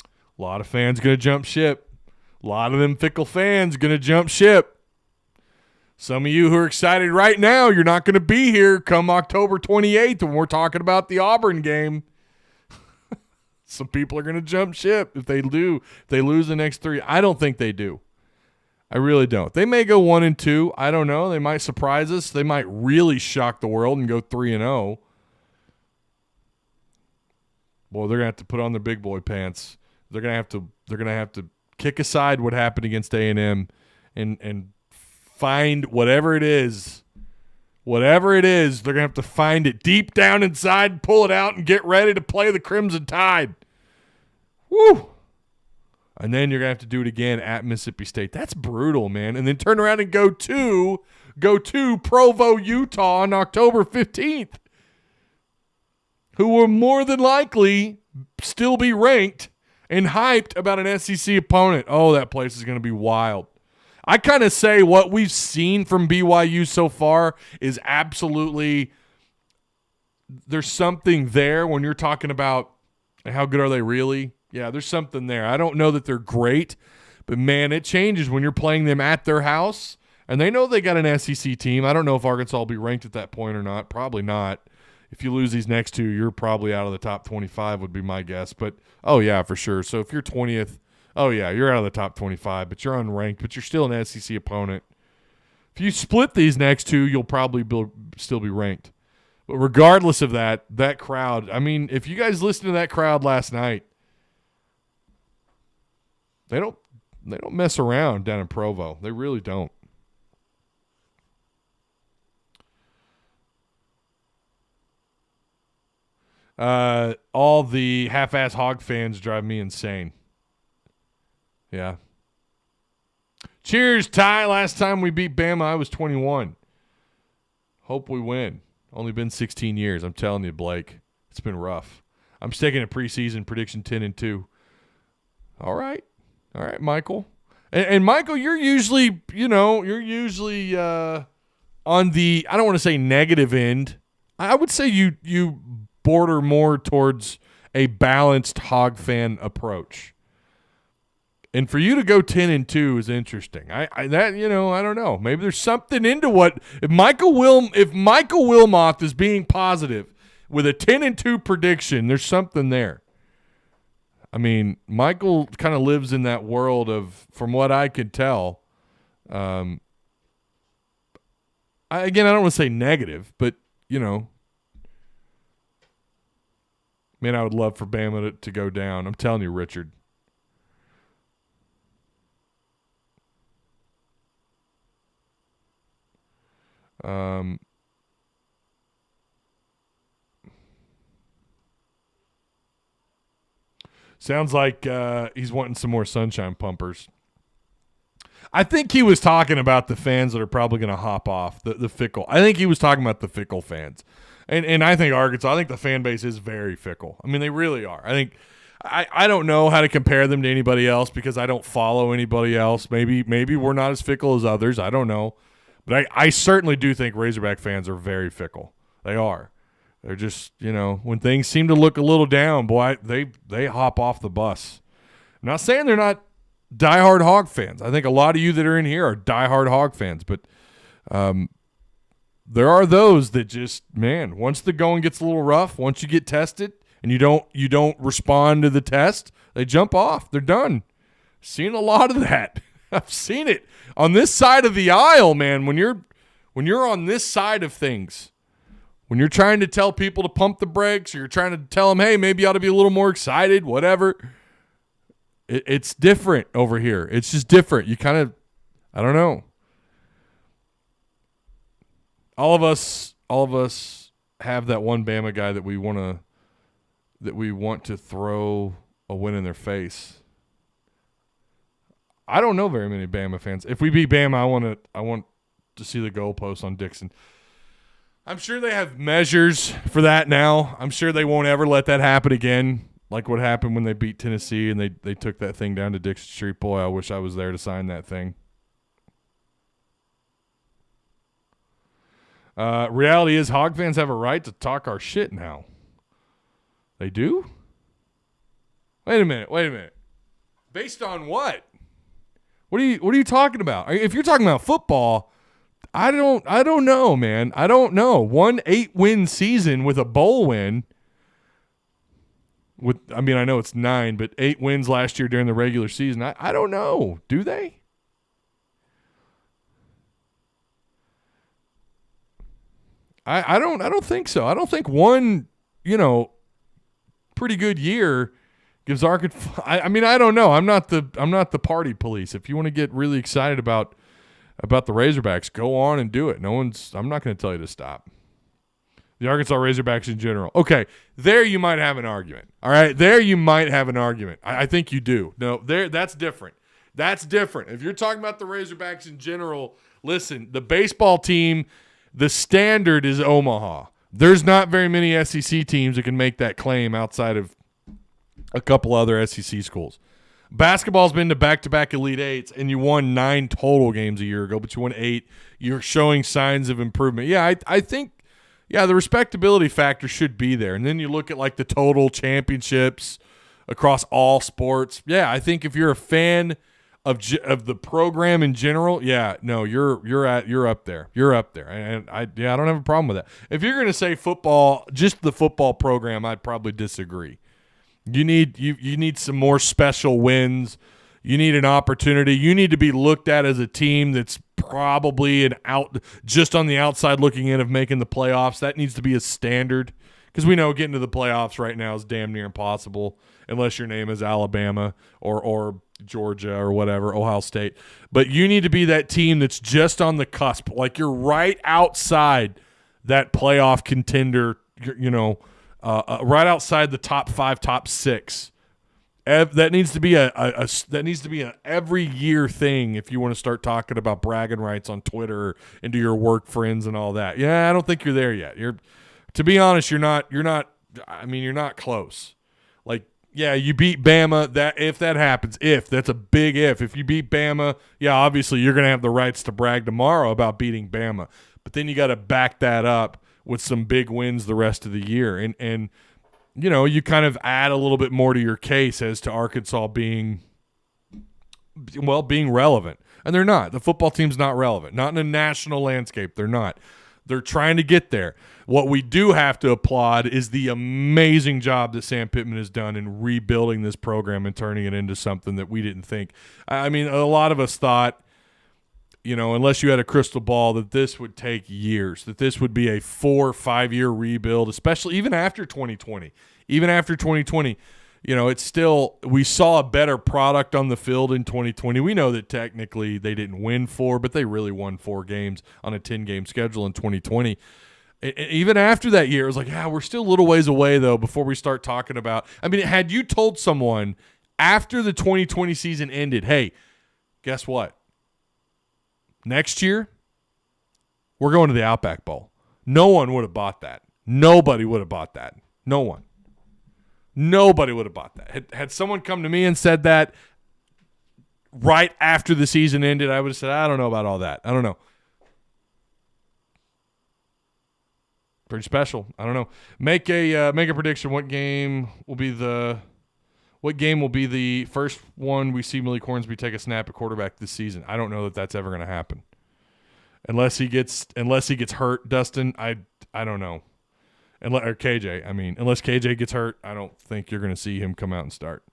a lot of fans going to jump ship. A lot of them fickle fans going to jump ship. Some of you who are excited right now, you're not going to be here come October 28th when we're talking about the Auburn game. Some people are going to jump ship if they do. If they lose the next three. I don't think they do. I really don't. They may go 1-2. I don't know. They might surprise us. They might really shock the world and go 3-0. Boy, they're going to have to put on their big boy pants. They're going to have to kick aside what happened against A&M and find whatever it is. Whatever it is, they're going to have to find it deep down inside, pull it out, and get ready to play the Crimson Tide. Woo! And then you're going to have to do it again at Mississippi State. That's brutal, man. And then turn around and go to Provo, Utah on October 15th, who will more than likely still be ranked and hyped about an SEC opponent. Oh, that place is going to be wild. I kind of say what we've seen from BYU so far is absolutely there's something there when you're talking about how good are they really. Yeah, there's something there. I don't know that they're great, but, man, it changes when you're playing them at their house, and they know they got an SEC team. I don't know if Arkansas will be ranked at that point or not. Probably not. If you lose these next two, you're probably out of the top 25 would be my guess. But, oh, yeah, for sure. So if you're 20th, oh, yeah, you're out of the top 25, but you're unranked, but you're still an SEC opponent. If you split these next two, you'll probably still be ranked. But regardless of that crowd, I mean, if you guys listened to that crowd last night, they don't mess around down in Provo. They really don't. All the half-ass Hog fans drive me insane. Yeah. Cheers, Ty. Last time we beat Bama, I was 21. Hope we win. Only been 16 years. I'm telling you, Blake. It's been rough. I'm sticking a preseason prediction 10-2. All right, Michael. And Michael, you're usually on the, I don't want to say negative end. I would say you border more towards a balanced Hog fan approach. And for you to go 10-2 is interesting. I don't know. Maybe there's something into what if Michael Wilmoth is being positive with a 10-2 prediction, there's something there. I mean, Michael kind of lives in that world of, from what I could tell, I don't want to say negative, but, man, I would love for Bama to go down. I'm telling you, Richard. Sounds like he's wanting some more sunshine pumpers. I think he was talking about the fans that are probably going to hop off, the fickle. I think he was talking about the fickle fans. And I think Arkansas, I think the fan base is very fickle. I mean, they really are. I don't know how to compare them to anybody else because I don't follow anybody else. Maybe we're not as fickle as others. I don't know. But I certainly do think Razorback fans are very fickle. They are. They're just, when things seem to look a little down, boy, they hop off the bus. I'm not saying they're not diehard Hog fans. I think a lot of you that are in here are diehard Hog fans. But there are those that just, man, once the going gets a little rough, once you get tested and you don't respond to the test, they jump off. They're done. Seen a lot of that. I've seen it on this side of the aisle, man. When you're on this side of things, when you're trying to tell people to pump the brakes, or you're trying to tell them, hey, maybe you ought to be a little more excited, whatever. It's different over here. It's just different. You kind of, I don't know. All of us have that one Bama guy that we want to throw a win in their face. I don't know very many Bama fans. If we beat Bama, I want to see the goalpost on Dixon. I'm sure they have measures for that now. I'm sure they won't ever let that happen again, like what happened when they beat Tennessee and they took that thing down to Dixon Street. Boy, I wish I was there to sign that thing. Reality is Hog fans have a right to talk our shit now. They do? Wait a minute. Based on what? What are you talking about? If you're talking about football, I don't know, man. I don't know. 1 8-win season with a bowl win. I know it's 9, but 8 wins last year during the regular season. I don't know. Do they? I don't think so. I don't think one, pretty good year gives Arkansas. I don't know. I'm not the party police. If you want to get really excited about the Razorbacks, go on and do it. I'm not going to tell you to stop. The Arkansas Razorbacks in general. Okay, there you might have an argument. All right, there you might have an argument. I think you do. No, that's different. That's different. If you're talking about the Razorbacks in general, listen, the baseball team, the standard is Omaha. There's not very many SEC teams that can make that claim outside of a couple other SEC schools. Basketball's been to back-to-back Elite Eights, and you won 9 total games a year ago, but you won 8. You're showing signs of improvement. Yeah, I think, the respectability factor should be there. And then you look at, like, the total championships across all sports. Yeah, I think if you're a fan of the program in general, you're up there. You're up there. And I don't have a problem with that. If you're going to say football, just the football program, I'd probably disagree. You need some more special wins. You need an opportunity. You need to be looked at as a team that's probably just on the outside looking in of making the playoffs. That needs to be a standard, because we know getting to the playoffs right now is damn near impossible unless your name is Alabama or Georgia or whatever, Ohio State. But you need to be that team that's just on the cusp, like you're right outside that playoff contender, right outside the top 5, top 6. That needs to be a every year thing if you want to start talking about bragging rights on Twitter and to your work friends and all that. Yeah, I don't think you're there yet. To be honest, you're not. I mean, you're not close. Like, yeah, you beat Bama. If that happens, that's a big if. If you beat Bama, obviously you're gonna have the rights to brag tomorrow about beating Bama. But then you got to back that up with some big wins the rest of the year, and you kind of add a little bit more to your case as to Arkansas being relevant. And they're not. The football team's not relevant. Not in a national landscape. They're not. They're trying to get there. What we do have to applaud is the amazing job that Sam Pittman has done in rebuilding this program and turning it into something that we didn't think. I mean, a lot of us thought, unless you had a crystal ball, that this would take years, that this would be a 4 or 5 year rebuild, especially even after 2020. Even after 2020, it's still, we saw a better product on the field in 2020. We know that technically they didn't win 4, but they really won 4 games on a 10-game schedule in 2020. Even after that year, it was like, we're still a little ways away, though, before we start talking about, had you told someone after the 2020 season ended, hey, guess what? Next year, we're going to the Outback Bowl. No one would have bought that. Nobody would have bought that. No one. Nobody would have bought that. Had someone come to me and said that right after the season ended, I would have said, I don't know about all that. I don't know. Pretty special. I don't know. Make a prediction. What game will be the first one we see Millie Cornsby take a snap at quarterback this season? I don't know that that's ever going to happen. Unless he gets hurt, Dustin, I don't know. Unless KJ gets hurt, I don't think you're going to see him come out and start.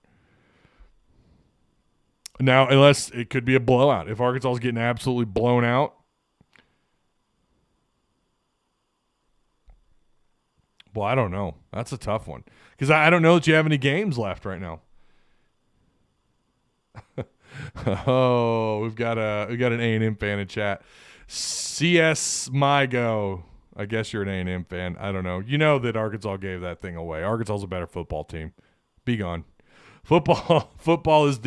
Now, unless it could be a blowout. If Arkansas is getting absolutely blown out, well, I don't know. That's a tough one, because I don't know that you have any games left right now. Oh, we've got an A&M fan in chat. CS Mygo. I guess you're an A&M fan. I don't know. You know that Arkansas gave that thing away. Arkansas's a better football team. Be gone. Football is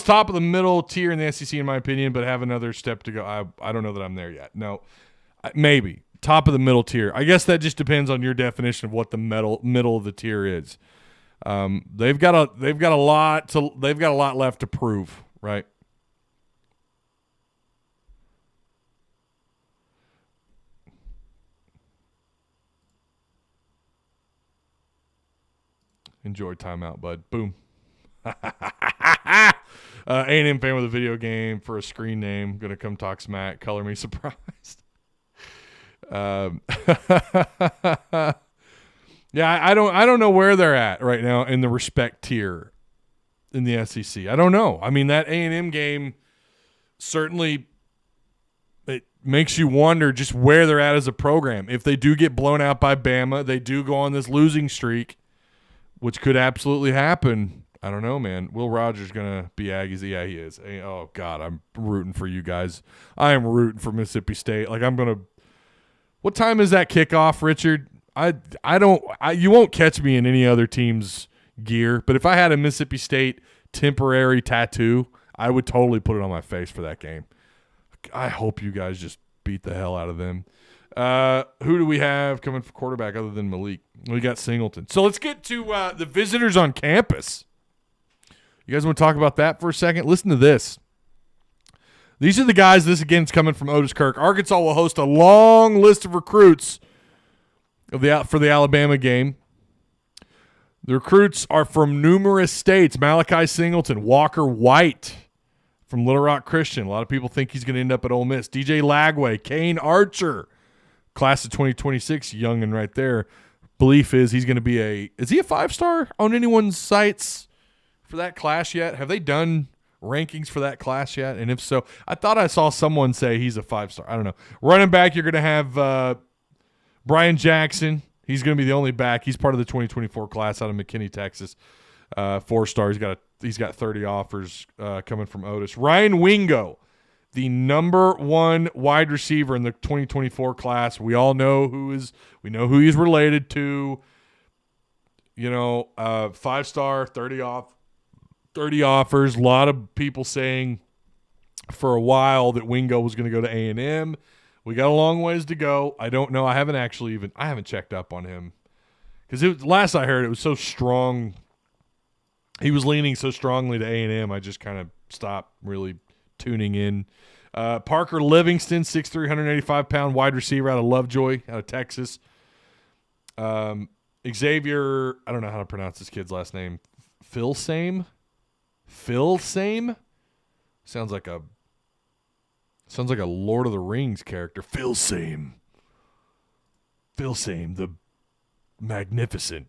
top of the middle tier in the SEC in my opinion, but have another step to go. I don't know that I'm there yet. No, maybe top of the middle tier. I guess that just depends on your definition of what the middle of the tier is. They've got a lot left to prove, right? Enjoy timeout, bud. Boom. A&M fan with a video game for a screen name. Gonna come talk smack. Color me surprised. Yeah, I don't know where they're at right now in the respect tier in the SEC. I don't know. I mean, that A&M game certainly, it makes you wonder just where they're at as a program. If they do get blown out by Bama, they do go on this losing streak, which could absolutely happen. I don't know, man. Will Rogers going to be Aggies? Yeah, he is. Oh, God, I'm rooting for you guys. I am rooting for Mississippi State. Like, what time is that kickoff, Richard? You won't catch me in any other team's gear, but if I had a Mississippi State temporary tattoo, I would totally put it on my face for that game. I hope you guys just beat the hell out of them. Who do we have coming for quarterback other than Malik? We got Singleton. So let's get to the visitors on campus. You guys want to talk about that for a second? Listen to this. These are the guys. This, again, is coming from Otis Kirk. Arkansas will host a long list of recruits for the Alabama game. The recruits are from numerous states. Malachi Singleton, Walker White from Little Rock Christian. A lot of people think he's going to end up at Ole Miss. DJ Lagway, Kane Archer, class of 2026, youngin' right there. Belief is he's going to be is he a 5-star on anyone's sites for that class yet? Have they done rankings for that class yet? And if so, I thought I saw someone say he's a 5-star. I don't know. Running back, you're going to have Brian Jackson. He's going to be the only back. He's part of the 2024 class out of McKinney, Texas. 4-star. He's got 30 offers coming from Otis. Ryan Wingo, the number 1 wide receiver in the 2024 class. We all know who he's related to. 5-star, 30 offers. A lot of people saying for a while that Wingo was going to go to A&M. We got a long ways to go. I don't know. I haven't checked up on him because last I heard it was so strong. He was leaning so strongly to A&M. I just kind of stopped really tuning in. Parker Livingston, 6'3", 185-pound wide receiver out of Lovejoy, out of Texas. Xavier, I don't know how to pronounce this kid's last name. Philsame? Sounds like a Lord of the Rings character. Philsame, the Magnificent.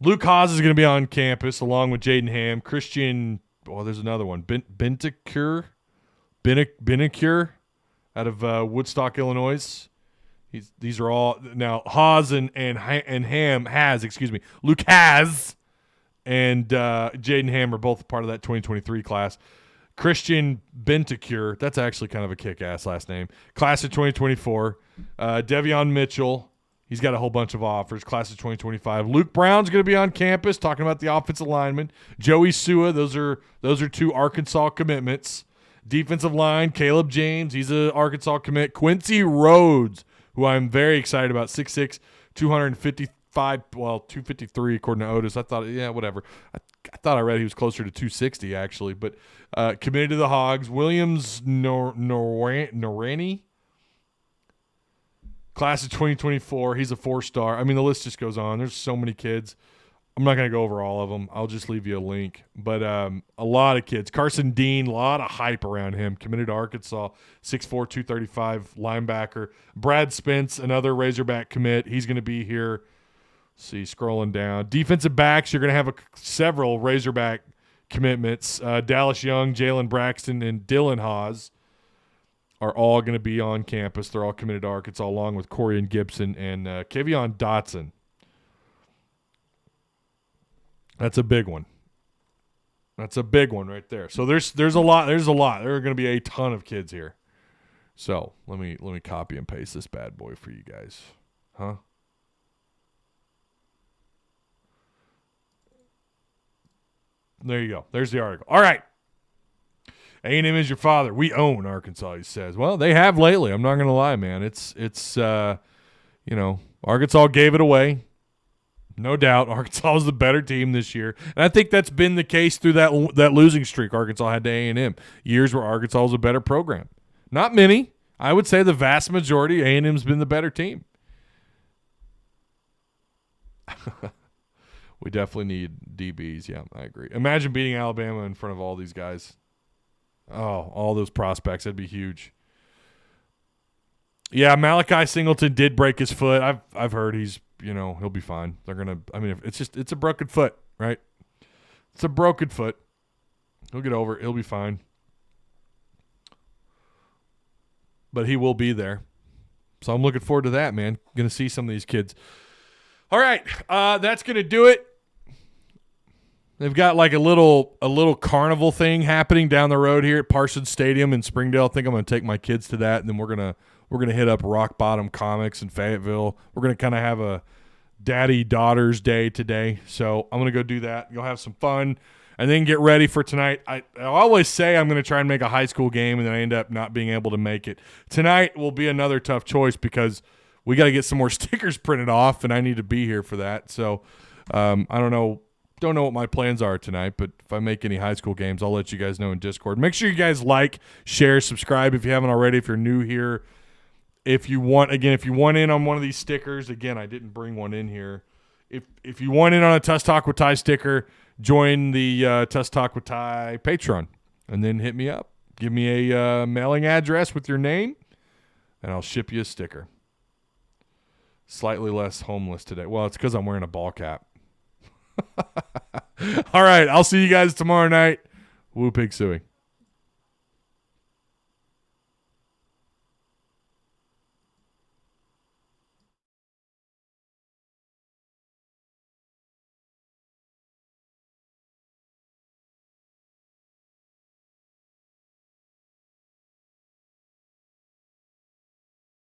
Luke Haas is going to be on campus along with Jaden Ham. Christian, there's another one. Binticure out of Woodstock, Illinois. These are all now Haas and Ham has, Luke Has and Jaden Ham are both part of that 2023 class. Christian Binticure, that's actually kind of a kick-ass last name. Class of 2024. Devion Mitchell, he's got a whole bunch of offers. Class of 2025. Luke Brown's going to be on campus talking about the offensive lineman. Joey Sua, those are 2 Arkansas commitments. Defensive line, Caleb James, he's an Arkansas commit. Quincy Rhodes, who I'm very excited about, 6'6", 253 according to Otis. I thought, whatever. I thought I read he was closer to 260 actually, but committed to the Hogs. Williams Norani, class of 2024. He's a 4-star. I mean, the list just goes on. There's so many kids. I'm not going to go over all of them. I'll just leave you a link. But a lot of kids. Carson Dean, a lot of hype around him. Committed to Arkansas, 6'4", 235 linebacker. Brad Spence, another Razorback commit. He's going to be here. See, scrolling down. Defensive backs, you're going to have several Razorback commitments. Dallas Young, Jalen Braxton, and Dylan Haas are all going to be on campus. They're all committed to Arkansas, along with Corey and Gibson and Kevion Dotson. That's a big one. That's a big one right there. So there's a lot. There are going to be a ton of kids here. So let me copy and paste this bad boy for you guys. Huh? There you go. There's the article. All right. A&M is your father. We own Arkansas, he says. Well, they have lately. I'm not going to lie, man. It's Arkansas gave it away. No doubt. Arkansas was the better team this year. And I think that's been the case through that losing streak Arkansas had to A&M. Years where Arkansas was a better program. Not many. I would say the vast majority, A&M's been the better team. We definitely need DBs. Yeah, I agree. Imagine beating Alabama in front of all these guys. Oh, all those prospects. That'd be huge. Yeah, Malachi Singleton did break his foot. I've heard he'll be fine. They're going to – I mean, it's a broken foot, right? It's a broken foot. He'll get over it. He'll be fine. But he will be there. So I'm looking forward to that, man. Going to see some of these kids. All right, that's going to do it. They've got like a little carnival thing happening down the road here at Parsons Stadium in Springdale. I think I'm going to take my kids to that, and then we're gonna hit up Rock Bottom Comics in Fayetteville. We're gonna kind of have a daddy-daughters day today, so I'm gonna go do that. Go have some fun. and then get ready for tonight. I always say I'm going to try and make a high school game, and then I end up not being able to make it. Tonight will be another tough choice because we got to get some more stickers printed off, and I need to be here for that. So I don't know what my plans are tonight, but if I make any high school games, I'll let you guys know in Discord. Make sure you guys like, share, subscribe if you haven't already, if you're new here. If you want in on one of these stickers, again, I didn't bring one in here. If you want in on a Tuss Talk with Ty sticker, join the Tuss Talk with Ty Patreon, and then hit me up. Give me a mailing address with your name, and I'll ship you a sticker. Slightly less homeless today. Well, it's because I'm wearing a ball cap. All right, I'll see you guys tomorrow night. Woo pig suey.